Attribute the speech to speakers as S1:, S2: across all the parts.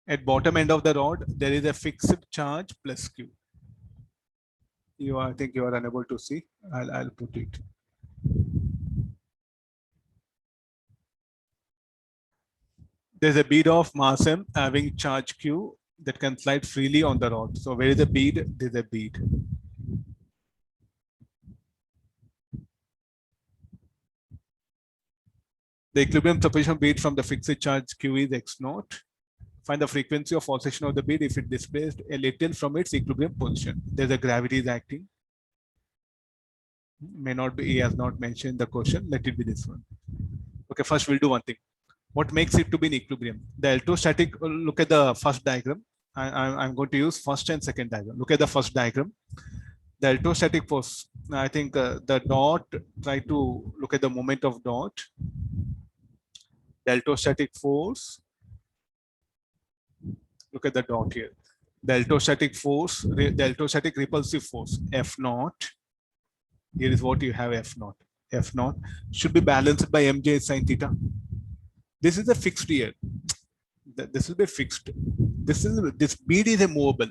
S1: At bottom end of the rod, there is a fixed charge plus Q. I think you are unable to see. I'll put it. There's a bead of mass M having charge Q that can slide freely on the rod. So where is the bead? There's a bead. The equilibrium separation bead from the fixed charge Q is X naught. Find the frequency of oscillation of the bead if it displaced a little from its equilibrium position. There's a gravity is acting. May not be, he has not mentioned the question. Let it be this one. Okay, first we'll do one thing. What makes it to be in equilibrium? The electrostatic, look at the first diagram. I'm going to use first and second diagram. Look at the first diagram. The electrostatic force, I think the dot, try to look at the moment of dot. The electrostatic force, look at the dot here. The electrostatic force, the electrostatic repulsive force, F naught. Here is what you have, F naught. F naught should be balanced by mj sine theta. This is a fixed here. This will be fixed. This bead is a movable.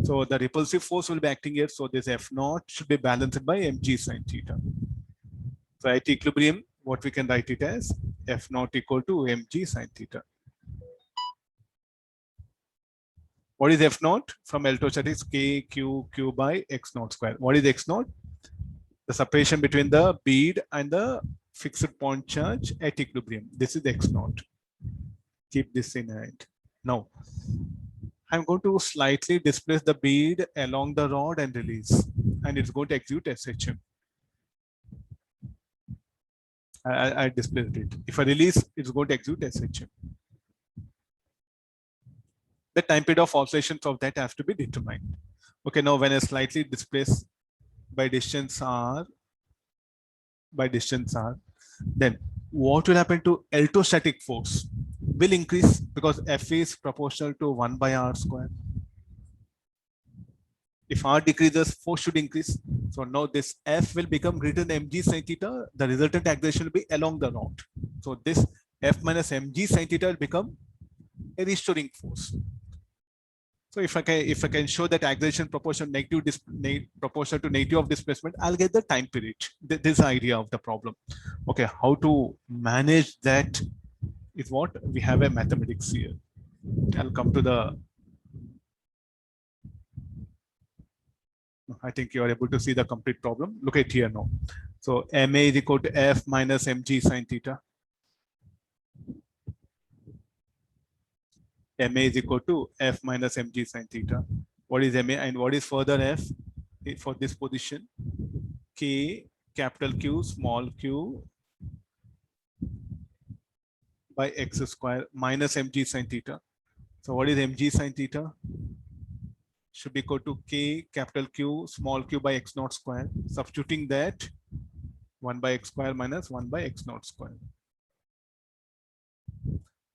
S1: So the repulsive force will be acting here. So this F naught should be balanced by mg sine theta. So at equilibrium, what we can write it as F naught equal to mg sine theta. What is F naught? From electrostatics, Q by X naught square. What is X naught? The separation between the bead and the fixed point charge at equilibrium. This is X naught. Keep this in mind. Now, I'm going to slightly displace the bead along the rod and release, and it's going to execute SHM. I displaced it. If I release, it's going to execute SHM. The time period of oscillations of that has to be determined. Okay, now when I slightly displace by distance r, then what will happen to electrostatic force? Will increase because F is proportional to 1 by r square. If r decreases, force should increase. So now this F will become greater than mg sin theta. The resultant acceleration will be along the rod. So this F minus mg sin theta will become a restoring force. So if I can show that acceleration proportional proportional to negative of displacement, I'll get the time period. This idea of the problem. Okay, how to manage that is what we have a mathematics here. I'll come to the. I think you are able to see the complete problem. Look at here now. So MA is equal to F minus mg sin theta. MA is equal to F minus mg sin theta. What is MA and what is further F for this position? K capital Q small q by x square minus mg sin theta. So what is mg sin theta? Should be equal to K capital Q small q by x naught square. Substituting that 1 by x square minus 1 by x naught square.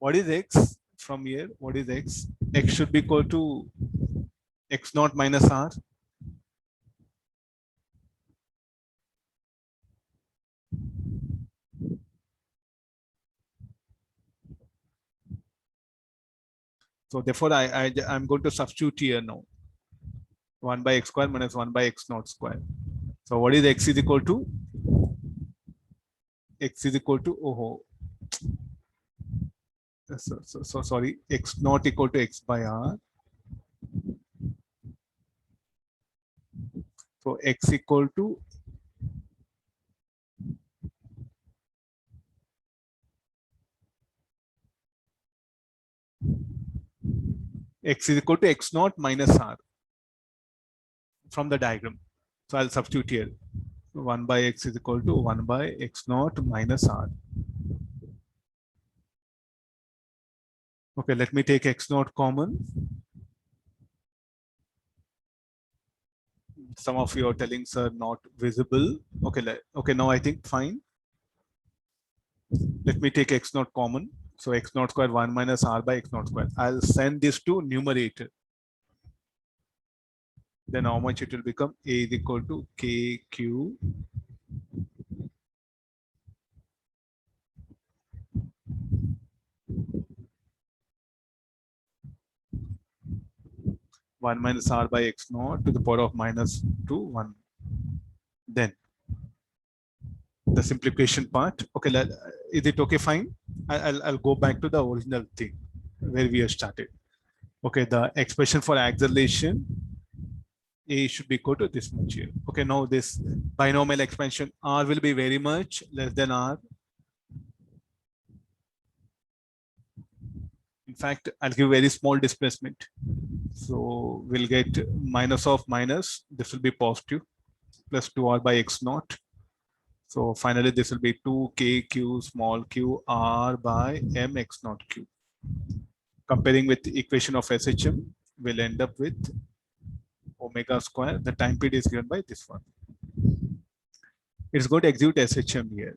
S1: What is x from here? What is x? X should be equal to x naught minus r. So therefore, I'm going to substitute here now. 1 by x square minus 1 by x naught square. So what is x is equal to? X is equal to, oh, so sorry, x not equal to x by r. So x equal to x is equal to x naught minus r from the diagram. So I'll substitute here. 1 by x is equal to 1 by x naught minus r. Okay, let me take x naught common. Some of you are telling sir not visible. Okay, now I think fine. Let me take x naught common. So x naught square 1 minus r by x naught square. I'll send this to numerator. Then how much it will become? A is equal to kq 1 minus r by x naught to the power of minus 2, 1. Then the simplification part. Okay, is it okay? Fine. I'll go back to the original thing where we have started. Okay, the expression for acceleration A should be equal to this much here. Okay, now this binomial expansion R will be very much less than R. In fact, I'll give very small displacement. So we'll get minus of minus. This will be positive plus 2r by x naught. So finally, this will be 2kq small q r by mx naught q. Comparing with the equation of SHM, we'll end up with omega square. The time period is given by this one. It's going to execute SHM here.